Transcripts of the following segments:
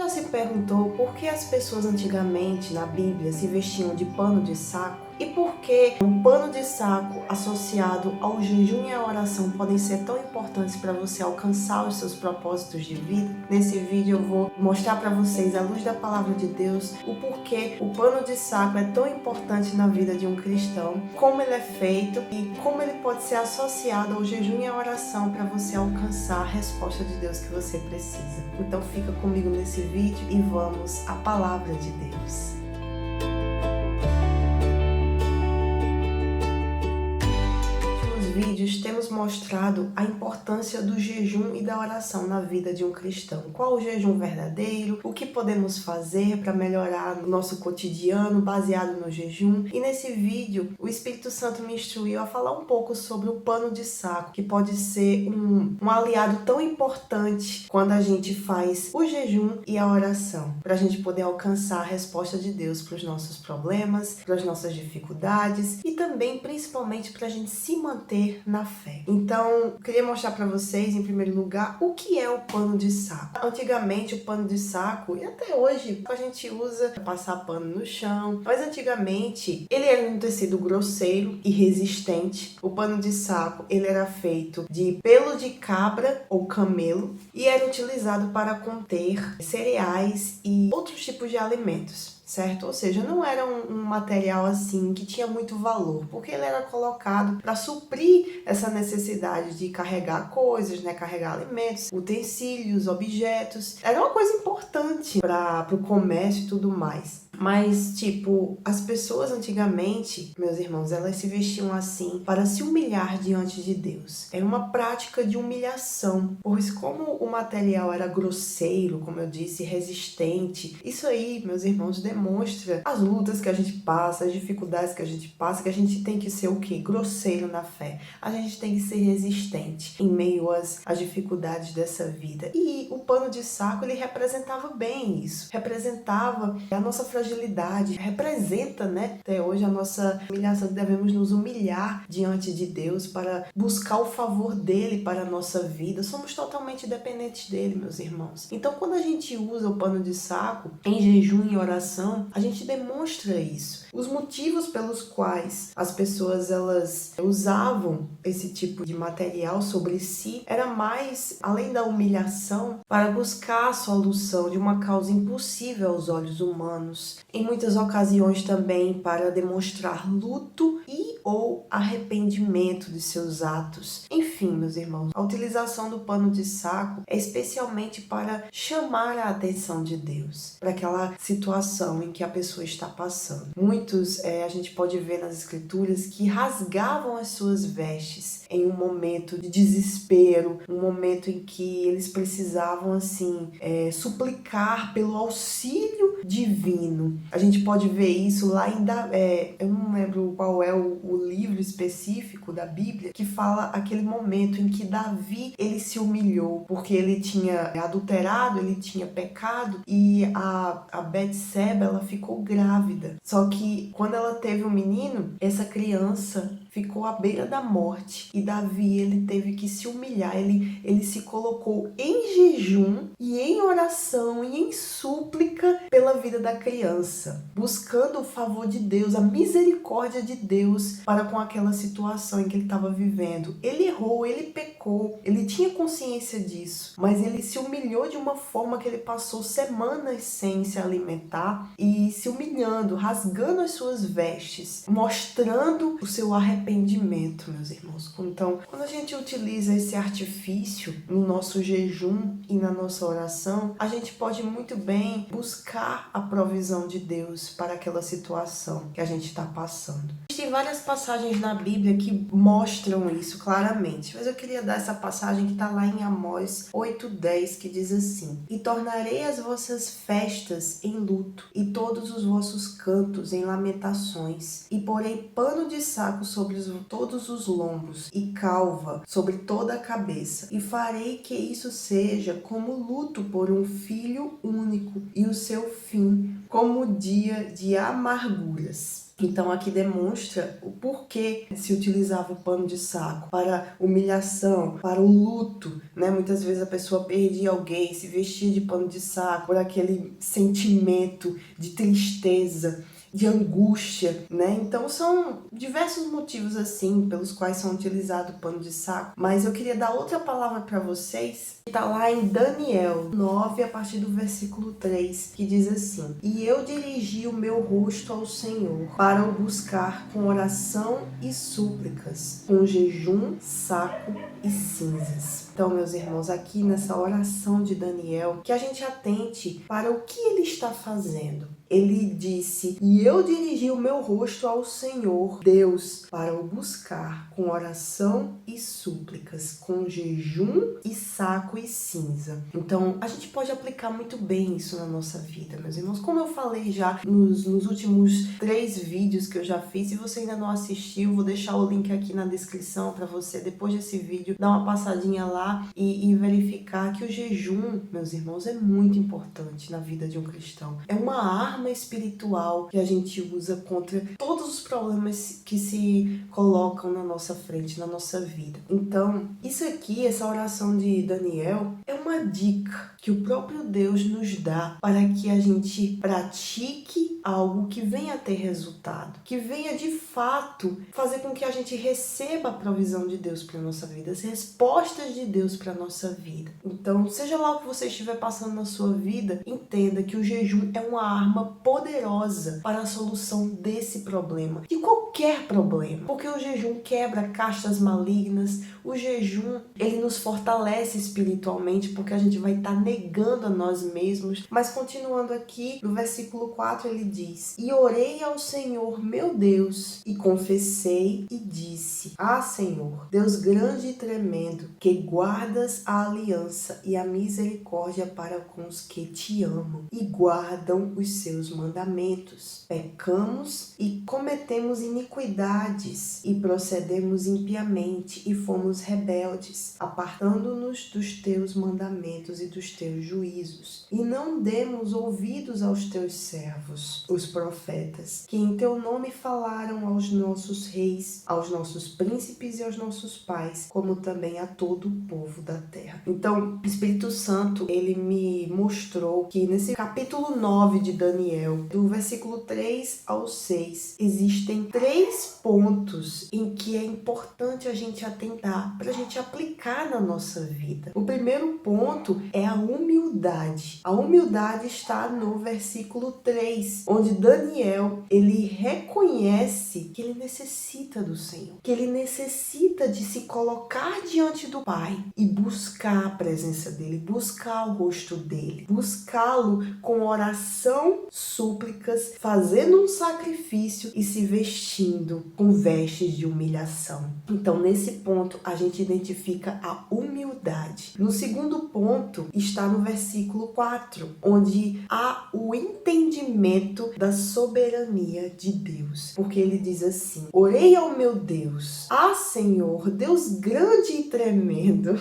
já se perguntou por que as pessoas antigamente na Bíblia se vestiam de pano de saco? E por que o pano de saco associado ao jejum e à oração podem ser tão importantes para você alcançar os seus propósitos de vida? Nesse vídeo eu vou mostrar para vocês, à luz da palavra de Deus, o porquê o pano de saco é tão importante na vida de um cristão, como ele é feito e como ele pode ser associado ao jejum e à oração para você alcançar a resposta de Deus que você precisa. Então fica comigo nesse vídeo e vamos à palavra de Deus. Vídeos temos mostrado a importância do jejum e da oração na vida de um cristão. Qual o jejum verdadeiro, o que podemos fazer para melhorar o nosso cotidiano baseado no jejum. E nesse vídeo, o Espírito Santo me instruiu a falar um pouco sobre o pano de saco, que pode ser um aliado tão importante quando a gente faz o jejum e a oração, para a gente poder alcançar a resposta de Deus para os nossos problemas, para as nossas dificuldades e também, principalmente, para a gente se manter na fé. Então, queria mostrar para vocês, em primeiro lugar, o que é o pano de saco. Antigamente, o pano de saco, e até hoje, a gente usa para passar pano no chão, mas antigamente, ele era um tecido grosseiro e resistente. O pano de saco, ele era feito de pelo de cabra ou camelo e era utilizado para conter cereais e outros tipos de alimentos, certo? Ou seja, não era um material assim que tinha muito valor, porque ele era colocado para suprir essa necessidade de carregar coisas, né? Carregar alimentos, utensílios, objetos. Era uma coisa importante para o comércio e tudo mais. Mas, tipo, as pessoas antigamente, meus irmãos, elas se vestiam assim para se humilhar diante de Deus. Era uma prática de humilhação, pois como o material era grosseiro, como eu disse, resistente, isso aí, meus irmãos, demonstra as lutas que a gente passa, as dificuldades que a gente tem que ser o quê? Grosseiro na fé. A gente tem que ser resistente em meio às dificuldades dessa vida. E o pano de saco, ele representava bem isso. Representava a nossa fragilidade, representa, né, até hoje a nossa humilhação, que devemos nos humilhar diante de Deus para buscar o favor dele para a nossa vida. Somos totalmente dependentes dele, meus irmãos. Então, quando a gente usa o pano de saco em jejum e oração, a gente demonstra isso. Os motivos pelos quais as pessoas elas usavam esse tipo de material sobre si era mais, além da humilhação, para buscar a solução de uma causa impossível aos olhos humanos. Em muitas ocasiões também para demonstrar luto e ou arrependimento de seus atos. Enfim, meus irmãos, a utilização do pano de saco é especialmente para chamar a atenção de Deus para aquela situação em que a pessoa está passando. Muitos, a gente pode ver nas escrituras, que rasgavam as suas vestes em um momento de desespero, um momento em que eles precisavam, assim, suplicar pelo auxílio divino. A gente pode ver isso lá em eu não lembro qual é o livro específico da Bíblia que fala aquele momento em que Davi, ele se humilhou porque ele tinha adulterado, ele tinha pecado e a Betseba, ela ficou grávida. Só que quando ela teve um menino, essa criança ficou à beira da morte e Davi, ele teve que se humilhar, ele se colocou em jejum e em oração e em súplica pela vida da criança, buscando o favor de Deus, a misericórdia de Deus para com aquela situação em que ele estava vivendo. Ele errou, ele pecou, ele tinha consciência disso, mas ele se humilhou de uma forma que ele passou semanas sem se alimentar e se humilhando, rasgando as suas vestes, mostrando o seu arrependimento, meus irmãos. Então, quando a gente utiliza esse artifício no nosso jejum e na nossa oração, a gente pode muito bem buscar a provisão de Deus para aquela situação que a gente está passando. Existem várias passagens na Bíblia que mostram isso claramente, mas eu queria dar essa passagem que está lá em Amós 8:10, que diz assim: E tornarei as vossas festas em luto, e todos os vossos cantos em lamentações, e porei pano de saco sobre todos os lombos, e calva sobre toda a cabeça, e farei que isso seja como luto por um filho único, e o seu fim como dia de amarguras. Então aqui demonstra o porquê se utilizava o pano de saco para humilhação, para o luto, né? Muitas vezes a pessoa perdia alguém, se vestia de pano de saco por aquele sentimento de tristeza, de angústia, né? Então são diversos motivos assim pelos quais são utilizados o pano de saco. Mas eu queria dar outra palavra para vocês, que está lá em Daniel 9, a partir do versículo 3, que diz assim: E eu dirigi o meu rosto ao Senhor para o buscar com oração e súplicas, com jejum, saco e cinzas. Então, meus irmãos, aqui nessa oração de Daniel, que a gente atente para o que ele está fazendo. Ele disse: E eu dirigi o meu rosto ao Senhor, Deus, para o buscar com oração e súplicas, com jejum e saco e cinza. Então, a gente pode aplicar muito bem isso na nossa vida, meus irmãos. Como eu falei já nos últimos 3 vídeos que eu já fiz, se você ainda não assistiu, vou deixar o link aqui na descrição para você, depois desse vídeo, dar uma passadinha lá e verificar que o jejum, meus irmãos, é muito importante na vida de um cristão. É uma arma espiritual que a gente usa contra todos os problemas que se colocam na nossa frente, na nossa vida. Então, isso aqui, essa oração de Daniel, é uma dica que o próprio Deus nos dá para que a gente pratique algo que venha a ter resultado, que venha de fato fazer com que a gente receba a provisão de Deus para a nossa vida, as respostas de Deus para a nossa vida. Então, seja lá o que você estiver passando na sua vida, entenda que o jejum é uma arma poderosa para a solução desse problema, de qualquer problema, porque o jejum quebra castas malignas, o jejum, ele nos fortalece espiritualmente, porque a gente vai estar negando a nós mesmos. Mas continuando aqui, no versículo 4 ele diz: E orei ao Senhor meu Deus, e confessei e disse: Ah, Senhor, Deus grande e tremendo, que guardas a aliança e a misericórdia para com os que te amam e guardam os seus mandamentos. Pecamos e cometemos iniquidades e procedemos impiamente e fomos rebeldes, apartando-nos dos teus mandamentos e dos teus juízos. E não demos ouvidos aos teus servos, os profetas, que em teu nome falaram aos nossos reis, aos nossos príncipes e aos nossos pais, como também a todo o povo da terra. Então, o Espírito Santo, ele me mostrou que nesse capítulo 9 de Daniel, do versículo 3 ao 6, existem 3 pontos em que é importante a gente atentar para a gente aplicar na nossa vida. O primeiro ponto é a humildade. A humildade está no versículo 3, onde Daniel, ele reconhece que ele necessita do Senhor, que ele necessita de se colocar diante do Pai e buscar a presença dele, buscar o rosto dele, buscá-lo com oração, súplicas, fazendo um sacrifício e se vestindo com vestes de humilhação. Então, nesse ponto, a gente identifica a humildade. No segundo ponto, está no versículo 4, onde há o entendimento da soberania de Deus. Porque ele diz assim: Orei ao meu Deus, Senhor, Deus grande e tremendo,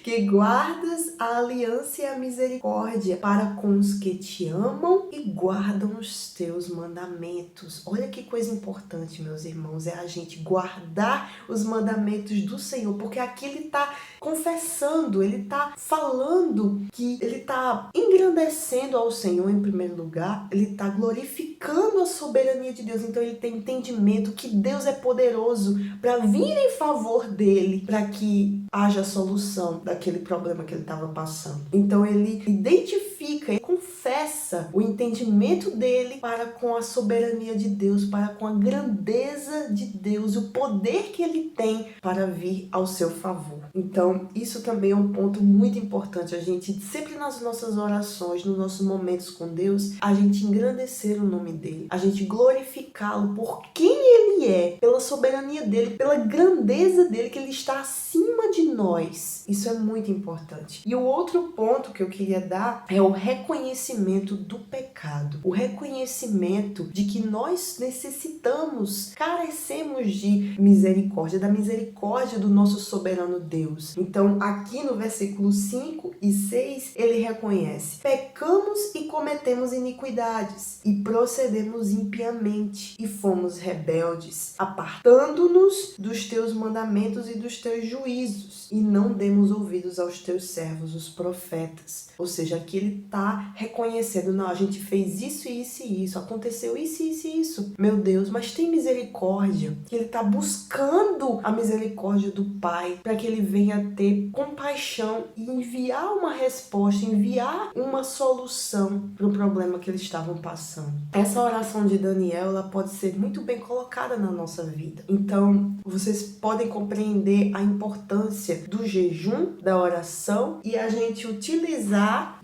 que guardas a aliança e a misericórdia para com os que te amam e guardam os teus mandamentos. Olha que coisa importante, meus irmãos, é a gente guardar os mandamentos do Senhor, porque aqui ele está confessando, ele está falando que ele está engrandecendo ao Senhor em primeiro lugar, ele está glorificando a soberania de Deus. Então ele tem entendimento que Deus é poderoso para vir em favor dele, para que haja solução daquele problema que ele estava passando. Então ele identifica e confessa o entendimento dele para com a soberania de Deus, para com a grandeza de Deus, o poder que ele tem para vir ao seu favor. Então, isso também é um ponto muito importante, a gente sempre nas nossas orações, nos nossos momentos com Deus, a gente engrandecer o nome dele, a gente glorificá-lo por quem Ele é, pela soberania dele, pela grandeza dele, que ele está acima de nós. Isso é muito importante. E o outro ponto que eu queria dar é o reconhecimento do pecado. O reconhecimento de que nós necessitamos, carecemos de misericórdia, da misericórdia do nosso soberano Deus. Então, aqui no versículo 5 e 6, ele reconhece: pecamos e cometemos iniquidades, e procedemos impiamente, e fomos rebeldes, apartando-nos dos teus mandamentos e dos teus juízos, e não demos ouvidos aos teus servos, os profetas. Ou seja, aqui ele está reconhecendo: não, a gente fez isso, isso e isso, aconteceu isso, isso e isso. Meu Deus, mas tem misericórdia. Ele está buscando a misericórdia do Pai para que ele venha ter compaixão e enviar uma resposta, enviar uma solução para o problema que eles estavam passando. Essa oração de Daniel, ela pode ser muito bem colocada na nossa vida. Então, vocês podem compreender a importância do jejum, da oração, e a gente utilizar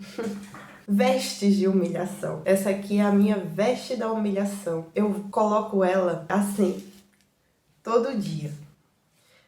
vestes de humilhação. Essa aqui é a minha veste da humilhação. Eu coloco ela assim, todo dia.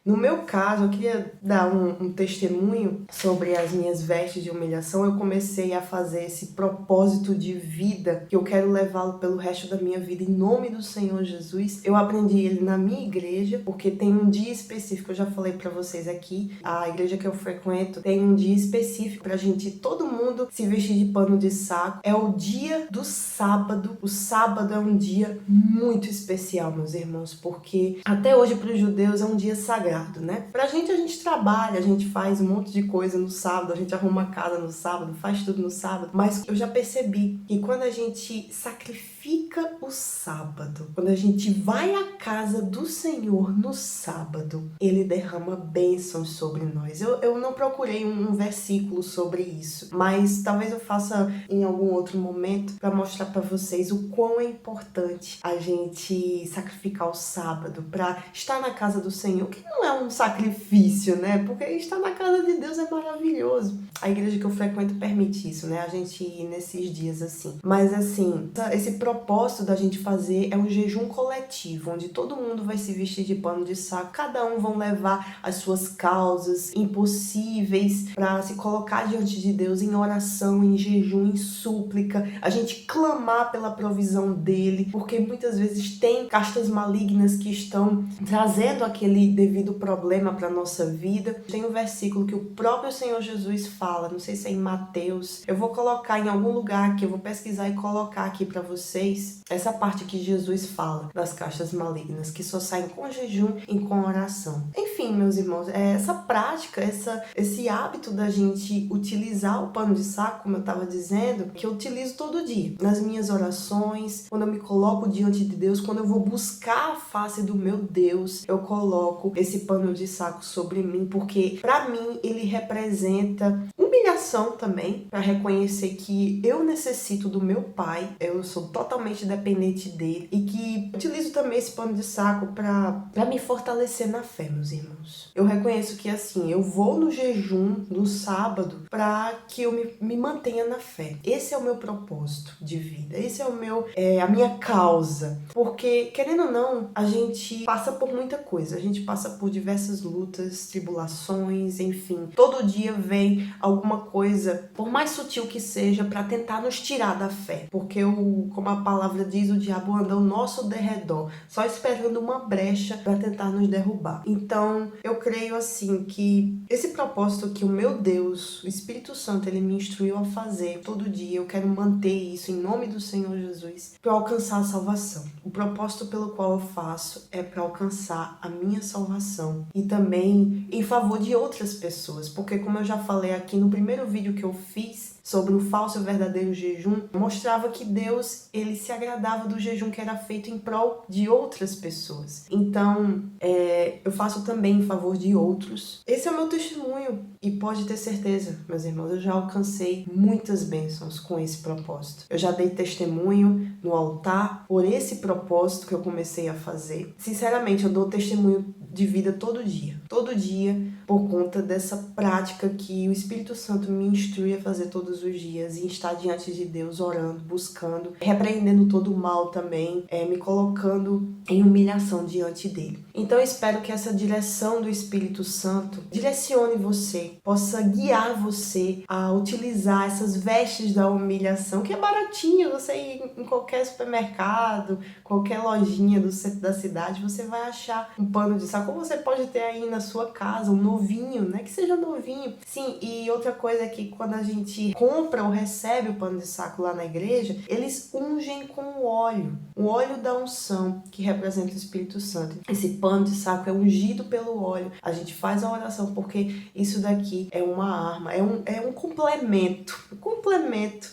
No meu caso, eu queria dar um testemunho sobre as minhas vestes de humilhação. Eu comecei a fazer esse propósito de vida, que eu quero levá-lo pelo resto da minha vida, em nome do Senhor Jesus. Eu aprendi ele na minha igreja, porque tem um dia específico, eu já falei pra vocês aqui, a igreja que eu frequento tem um dia específico pra gente, todo mundo, se vestir de pano de saco. É o dia do sábado. O sábado é um dia muito especial, meus irmãos, porque até hoje para os judeus é um dia sagrado, né? Pra gente, a gente trabalha, a gente faz um monte de coisa no sábado, a gente arruma a casa no sábado, faz tudo no sábado, mas eu já percebi que quando a gente sacrifica o sábado, quando a gente vai à casa do Senhor no sábado, ele derrama bênçãos sobre nós. Eu não procurei um versículo sobre isso, mas talvez eu faça em algum outro momento para mostrar para vocês o quão é importante a gente sacrificar o sábado para estar na casa do Senhor, que não é um sacrifício, né? Porque estar na casa de Deus é maravilhoso. A igreja que eu frequento permite isso, né? A gente ir nesses dias assim. Mas assim, esse propósito da gente fazer é um jejum coletivo, onde todo mundo vai se vestir de pano de saco, cada um vão levar as suas causas impossíveis para se colocar diante de Deus em oração, em jejum, em súplica, a gente clamar pela provisão dele, porque muitas vezes tem castas malignas que estão trazendo aquele devido problema para nossa vida. Tem um versículo que o próprio Senhor Jesus fala, não sei se é em Mateus, eu vou colocar em algum lugar aqui, eu vou pesquisar e colocar aqui para vocês, essa parte que Jesus fala das castas malignas, que só saem com jejum e com oração. Enfim, meus irmãos, essa prática, esse hábito da gente utilizar o pano de saco, como eu estava dizendo, que eu utilizo todo dia, nas minhas orações, quando eu me coloco diante de Deus, quando eu vou buscar a face do meu Deus, eu coloco esse pano de saco sobre mim, porque para mim ele representa humilhação também, para reconhecer que eu necessito do meu Pai, eu sou totalmente dependente dele, e que utilizo também esse pano de saco para me fortalecer na fé, meus irmãos. Eu reconheço que assim, eu vou no jejum no sábado para que eu me mantenha na fé. Esse é o meu propósito de vida, esse é a minha causa, porque querendo ou não, a gente passa por muita coisa, a gente passa por diversas lutas, tribulações, enfim, todo dia vem alguma coisa, por mais sutil que seja, para tentar nos tirar da fé, porque como a palavra diz, o diabo anda ao nosso derredor, só esperando uma brecha para tentar nos derrubar. Então, eu creio assim que esse propósito que o meu Deus, o Espírito Santo, ele me instruiu a fazer todo dia, eu quero manter isso em nome do Senhor Jesus, para alcançar a salvação. O propósito pelo qual eu faço é para alcançar a minha salvação e também em favor de outras pessoas, porque como eu já falei aqui no primeiro vídeo que eu fiz sobre o falso e o verdadeiro jejum, mostrava que Deus, ele se agradava do jejum que era feito em prol de outras pessoas. Então, eu faço também em favor de outros. Esse é o meu testemunho e pode ter certeza, meus irmãos, eu já alcancei muitas bênçãos com esse propósito. Eu já dei testemunho no altar por esse propósito que eu comecei a fazer. Sinceramente, eu dou testemunho de vida todo dia, por conta dessa prática que o Espírito Santo me instrui a fazer todos os dias, e estar diante de Deus, orando, buscando, repreendendo todo o mal também, me colocando em humilhação diante dele. Então eu espero que essa direção do Espírito Santo direcione você, possa guiar você a utilizar essas vestes da humilhação, que é baratinho, você ir em qualquer supermercado, qualquer lojinha do centro da cidade, você vai achar um pano de saco, ou você pode ter aí na sua casa um novinho, né? Que seja novinho. Sim, e outra coisa é que quando a gente compra ou recebe o pano de saco lá na igreja, eles ungem com o óleo da unção, que representa o Espírito Santo. Esse pano de saco é ungido pelo óleo. A gente faz a oração porque isso daqui é uma arma, é um complemento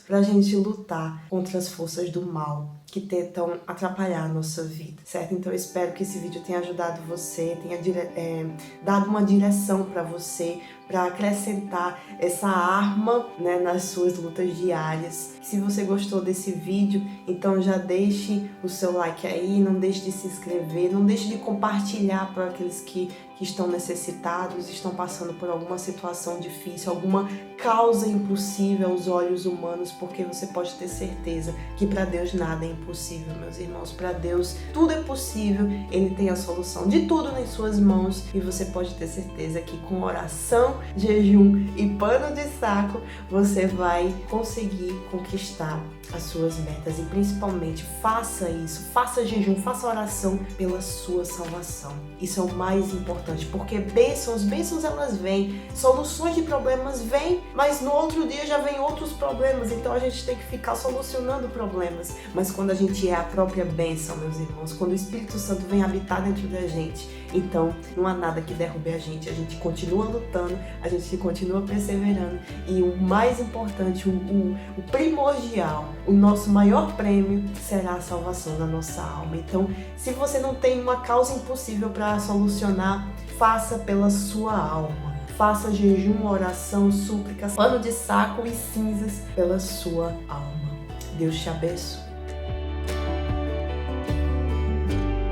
pra gente lutar contra as forças do mal que tentam atrapalhar a nossa vida, certo? Então eu espero que esse vídeo tenha ajudado você, tenha dado uma direção para você, para acrescentar essa arma, né, nas suas lutas diárias. Se você gostou desse vídeo, então já deixe o seu like aí, não deixe de se inscrever, não deixe de compartilhar para aqueles que estão necessitados, estão passando por alguma situação difícil, alguma causa impossível aos olhos humanos, porque você pode ter certeza que para Deus nada é impossível, meus irmãos. Para Deus tudo é possível, Ele tem a solução de tudo nas suas mãos, e você pode ter certeza que com oração, jejum e pano de saco, você vai conseguir conquistar as suas metas. E principalmente faça isso, faça jejum, faça oração pela sua salvação. Isso é o mais importante, porque bênçãos elas vêm, soluções de problemas vêm, mas no outro dia já vem outros problemas, então a gente tem que ficar solucionando problemas. Mas quando a gente é a própria bênção, meus irmãos, quando o Espírito Santo vem habitar dentro da gente, então não há nada que derrube a gente continua lutando, a gente continua perseverando, e o mais importante, o primordial, o nosso maior prêmio será a salvação da nossa alma. Então, se você não tem uma causa impossível para solucionar, faça pela sua alma. Faça jejum, oração, súplicas, pano de saco e cinzas pela sua alma. Deus te abençoe.